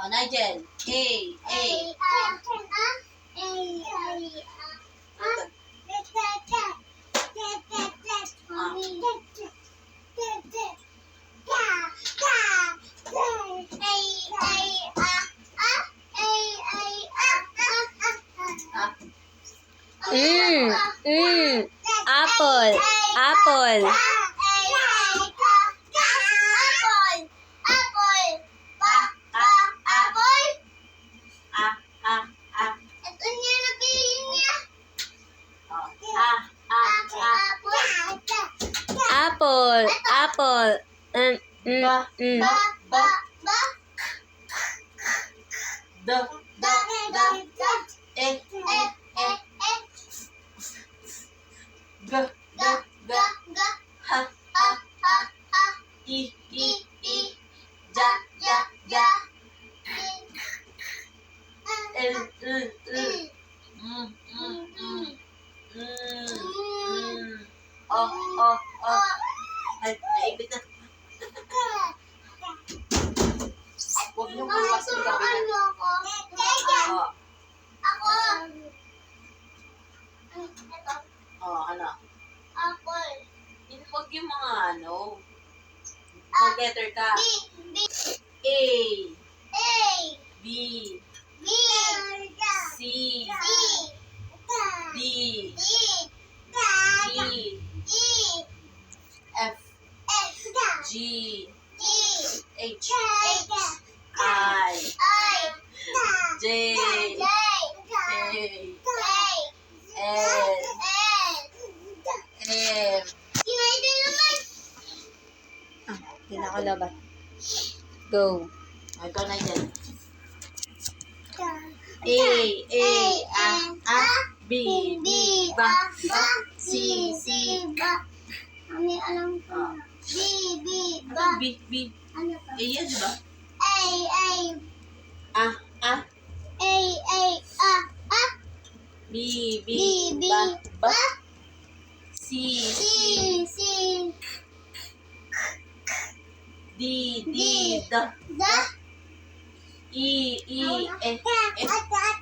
Oh, Nigel. Apple. Apple. Ito niya napili niya. Apple. Apple. Ay, naibit na. Huwag niyo bukas yung gabi na. Oh, Ako. ano? Apple. Huwag yung mga mag-letter ka. A, B, C, D, E, F, G, H, I, J, K, L, M. Hindi na ako labat. Go. Oh, ikaw na dyan. B, C, Mami, alam ko na. B. Ano pa? A yan, di ba? A. B, B. C, D, E, F,